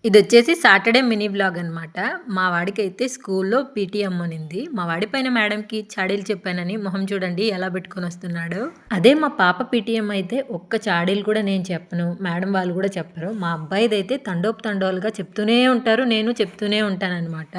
ఇదొచ్చేసి Saturday mini vlog అనమాట. మా వాడికైతే స్కూల్లో పీటీ అమ్మనింది. మా వాడి పైన మేడంకి చాడీలు చెప్పానని మొహం చూడండి ఎలా పెట్టుకొనొస్తున్నాడో. అదే మా పాప పీటీఎం అయితే ఒక్క చాడీలు కూడా నేను చెప్పను. మేడం వాళ్ళు కూడా చెప్పరు. మా అబ్బాయిదైతే తండోపతండాలుగా చెప్తూనే ఉంటారు. నేను చెప్తూనే ఉంటాననమాట.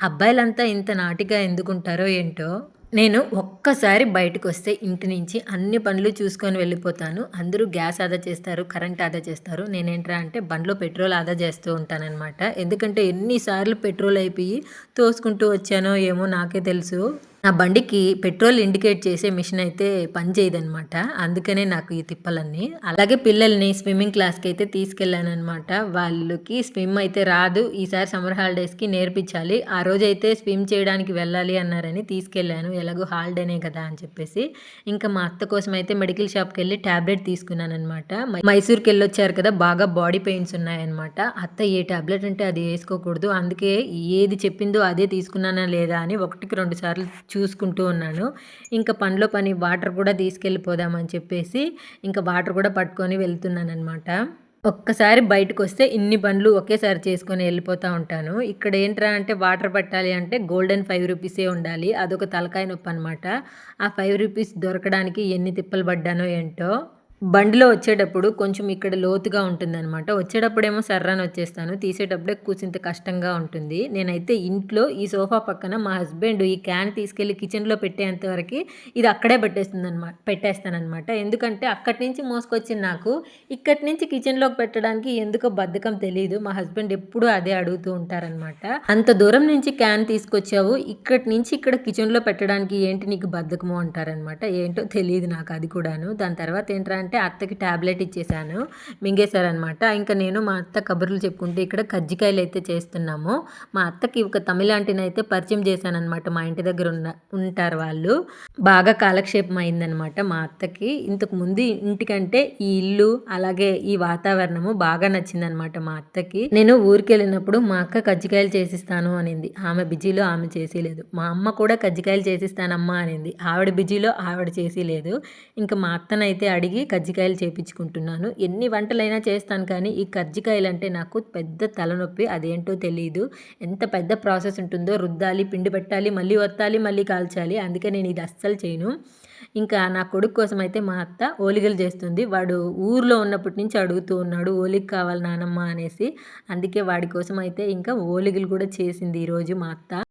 అబ్బాయిలంతా ఇంత నాటిగా ఎందుకుంటారో ఏంటో. నేను ఒక్కసారి బయటకొస్తే ఇంటి నుంచి అన్ని పనులు చూసుకొని వెళ్ళిపోతాను. అందరూ గ్యాస్ ఆదా చేస్తారు, కరెంట్ ఆదా చేస్తారు. నేనేంట్రా అంటే బండ్లో పెట్రోల్ ఆదా చేస్తూ ఉంటాననమాట. ఎందుకంటే ఎన్ని సార్లు పెట్రోల్ అయిపోయి తోసుకుంటూ వచ్చానో ఏమో నాకే తెలుసు. నా బండికి పెట్రోల్ ఇండికేట్ చేసే మిషన్ అయితే పని చేయదనమాట. అందుకనే నాకు ఈ తిప్పలన్నీ. అలాగే పిల్లల్ని స్విమ్మింగ్ క్లాస్‌కి అయితే తీసుకెళ్ళాననమాట. వాళ్ళకి స్విమ్ అయితే రాదు. ఈసారి సమ్మర్ హాలిడేస్‌కి నేర్పించాలి. ఆ రోజైతే స్విమ్ చేయడానికి వెళ్ళాలి అన్నారని తీసుకెళ్ళాను. ఎలాగో హాలిడేనే కదా అని చెప్పేసి. ఇంకా మా అత్త కోసం అయితే మెడికల్ షాప్‌కెళ్ళి టాబ్లెట్ తీసుకున్నాననమాట. మైసూర్‌కెళ్ళొచ్చారు కదా! బాగా బాడీ పెయిన్స్ ఉన్నాయన్నమాట. అత్త ఏ టాబ్లెట్ అంటే అది ఏసుకోకూడదు. అందుకే ఏది చెప్పిందో అదే తీసుకున్నానా లేదా అని ఒకటికి 2 సార్లు చూసుకుంటూ ఉన్నాను. ఇంకా పనిలో పని వాటర్ కూడా తీసుకెళ్ళిపోదామని చెప్పేసి ఇంకా వాటర్ కూడా పట్టుకొని వెళ్తున్నాననమాట. ఒక్కసారి బయటకొస్తే ఇన్ని పనులు ఒకేసారి చేసుకొని వెళ్ళిపోతా ఉంటాను. ఇక్కడ ఏంట్రా అంటే వాటర్ పట్టాలి అంటే గోల్డెన్ 5 రూపీసే ఉండాలి. అదొక తలకాయ నొప్పనమాట. ఆ 5 రూపీస్ దొరకడానికి ఎన్ని తిప్పలు పడ్డానో ఏంటో. బండిలో వచ్చేటప్పుడు కొంచెం ఇక్కడ లోతుగా ఉంటుందనమాట. వచ్చేటప్పుడేమో సర్రాన వచ్చేస్తాను. తీసేటప్పుడే కూసింత కష్టంగా ఉంటుంది. నేనైతే ఇంట్లో ఈ సోఫా పక్కన మా హస్బెండ్ ఈ క్యాన్ తీసుకెళ్ళి కిచెన్‌లో పెట్టేంత వరకి ఇది అక్కడే పెట్టేస్తాననమాట. ఎందుకంటే అక్కడి నుంచి మోసుకొచ్చిన నాకు ఇక్కడి నుంచి కిచెన్‌లోకి పెట్టడానికి ఎందుకో బద్ధకం తెలీదు. మా హస్బెండ్ ఎప్పుడూ అదే అడుగుతూ ఉంటారనమాట. "అంత దూరం నుంచి క్యాన్ తీసుకొచ్చావు. ఇక్కడి నుంచి ఇక్కడ కిచెన్‌లో పెట్టడానికి ఏంటి నీకు బద్ధకము" అంటారనమాట. ఏంటో తెలీదు నాకు అది కూడాను. దాని తర్వాత ఏంట్రా అంటే అత్తకి టాబ్లెట్ ఇచ్చేసాను. మింగేశారనమాట. ఇంకా నేను మా అత్త కబుర్లు చెప్పుకుంటే ఇక్కడ కజ్జికాయలు అయితే చేస్తున్నాము. మా అత్తకి ఒక తమిళ ఆంటీని అయితే పరిచయం చేశాననమాట. మా ఇంటి దగ్గర ఉంటారు వాళ్ళు. బాగా కాలక్షేపం అయిందనమాట మా అత్తకి. ఇంతకు ముందు ఇంటికంటే ఈ ఇల్లు అలాగే ఈ వాతావరణము బాగా నచ్చిందనమాట మా అత్తకి. నేను ఊరికెళ్ళినప్పుడు మా అక్క కజ్జికాయలు చేసిస్తాను అనింది. ఆమె బిజీలో ఆమె చేసేలేదు. మా అమ్మ కూడా కజ్జికాయలు చేసిస్తానమ్మా అనింది. ఆవిడ బిజీలో ఆవిడ చేసేలేదు. ఇంకా మా అత్తనైతే అడిగి కజ్జికాయలు చేపించుకుంటున్నాను. ఎన్ని వంటలైనా చేస్తాను కానీ ఈ కజ్జికాయలంటే నాకు పెద్ద తలనొప్పి. అదేంటో తెలీదు. ఎంత పెద్ద ప్రాసెస్ ఉంటుందో రుద్దాలి, పిండి పెట్టాలి, మళ్ళీ ఒత్తాలి, మళ్ళీ కాల్చాలి. అందుకే నేను ఇది అస్సలు చేయను. ఇంకా నా కొడుకు కోసం అయితే మా అత్త ఓలిగలు చేస్తుంది. వాడు ఊర్లో ఉన్నప్పటి నుంచి అడుగుతూ ఉన్నాడు ఓలిగ కావాలి నానమ్మ అనేసి. అందుకే వాడి కోసం అయితే ఇంకా ఓలిగలు కూడా చేసింది ఈరోజు మా అత్త.